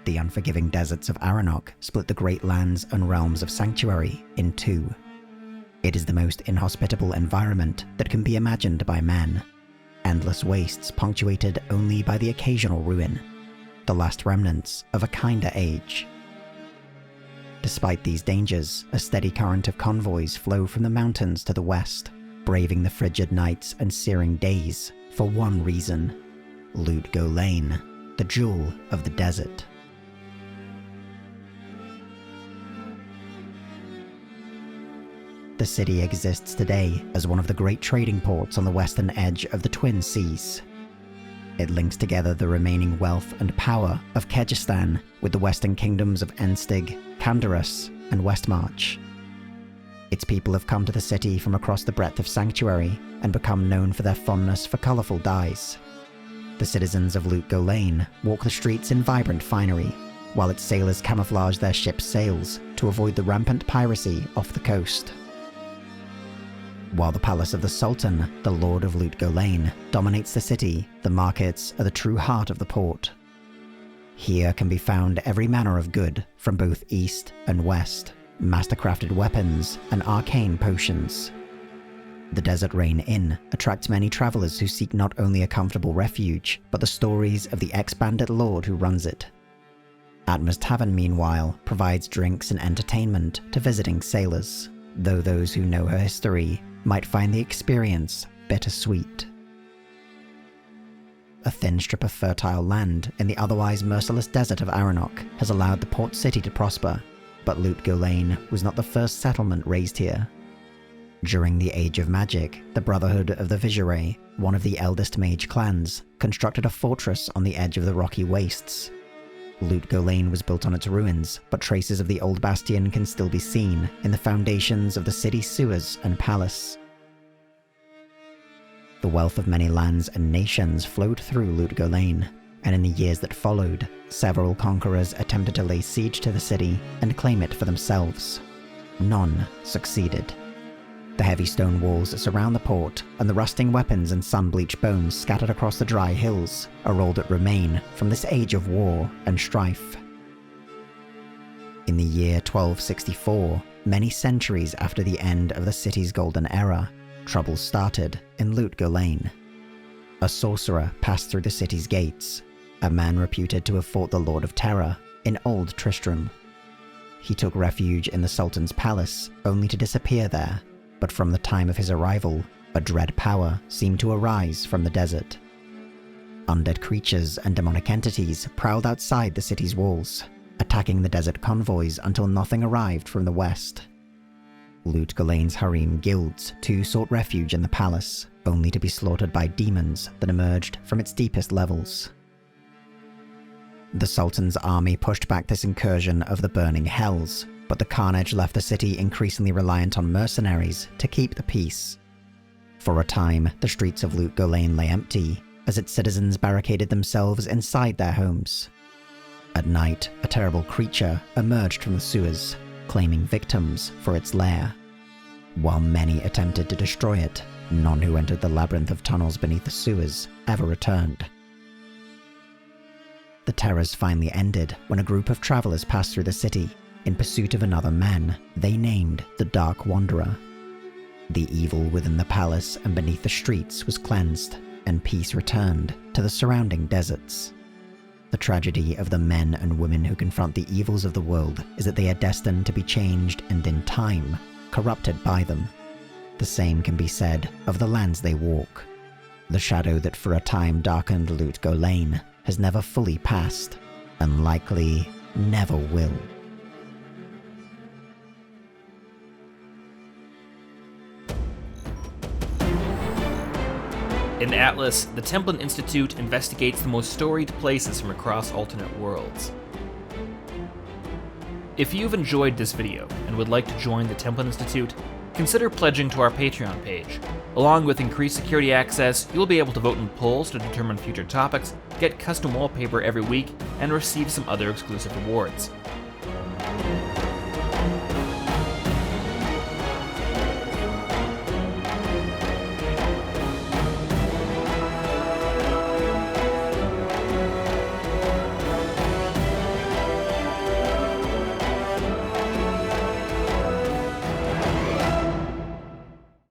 The unforgiving deserts of Aranok split the great lands and realms of Sanctuary in two. It is the most inhospitable environment that can be imagined by man. Endless wastes punctuated only by the occasional ruin, the last remnants of a kinder age. Despite these dangers, a steady current of convoys flow from the mountains to the west, braving the frigid nights and searing days for one reason: Lut Gholein, the jewel of the desert. The city exists today as one of the great trading ports on the western edge of the Twin Seas. It links together the remaining wealth and power of Kyrgyzstan with the western kingdoms of Enstig, Candarus, and Westmarch. Its people have come to the city from across the breadth of Sanctuary and become known for their fondness for colourful dyes. The citizens of Lut Gholein walk the streets in vibrant finery, while its sailors camouflage their ships' sails to avoid the rampant piracy off the coast. While the palace of the Sultan, the Lord of Lut Gholein, dominates the city, the markets are the true heart of the port. Here can be found every manner of good from both east and west, master-crafted weapons and arcane potions. The Desert Rain Inn attracts many travelers who seek not only a comfortable refuge, but the stories of the ex-bandit lord who runs it. Atma's Tavern, meanwhile, provides drinks and entertainment to visiting sailors, though those who know her history might find the experience bittersweet. A thin strip of fertile land in the otherwise merciless desert of Aranok has allowed the port city to prosper, but Lut Gholein was not the first settlement raised here. During the Age of Magic, the Brotherhood of the Viserai, one of the eldest mage clans, constructed a fortress on the edge of the rocky wastes. Lut Gholein was built on its ruins, but traces of the old bastion can still be seen in the foundations of the city's sewers and palace. The wealth of many lands and nations flowed through Lut Gholein, and in the years that followed, several conquerors attempted to lay siege to the city and claim it for themselves. None succeeded. The heavy stone walls that surround the port, and the rusting weapons and sun-bleached bones scattered across the dry hills, are all that remain from this age of war and strife. In the year 1264, many centuries after the end of the city's golden era, trouble started in Lut Gholein. A sorcerer passed through the city's gates, a man reputed to have fought the Lord of Terror in Old Tristram. He took refuge in the Sultan's palace, only to disappear there. But from the time of his arrival, a dread power seemed to arise from the desert. Undead creatures and demonic entities prowled outside the city's walls, attacking the desert convoys until nothing arrived from the west. Lut Gholein's harem guilds too sought refuge in the palace, only to be slaughtered by demons that emerged from its deepest levels. The Sultan's army pushed back this incursion of the burning hells, but the carnage left the city increasingly reliant on mercenaries to keep the peace. For a time, the streets of Lut Gholein lay empty, as its citizens barricaded themselves inside their homes. At night, a terrible creature emerged from the sewers, claiming victims for its lair. While many attempted to destroy it, none who entered the labyrinth of tunnels beneath the sewers ever returned. The terrors finally ended when a group of travelers passed through the city, in pursuit of another man they named the Dark Wanderer. The evil within the palace and beneath the streets was cleansed, and peace returned to the surrounding deserts. The tragedy of the men and women who confront the evils of the world is that they are destined to be changed and in time, corrupted by them. The same can be said of the lands they walk. The shadow that for a time darkened Lut Gholein has never fully passed, and likely never will. In Atlas, the Templin Institute investigates the most storied places from across alternate worlds. If you've enjoyed this video and would like to join the Templin Institute, consider pledging to our Patreon page. Along with increased security access, you'll be able to vote in polls to determine future topics, get custom wallpaper every week, and receive some other exclusive rewards.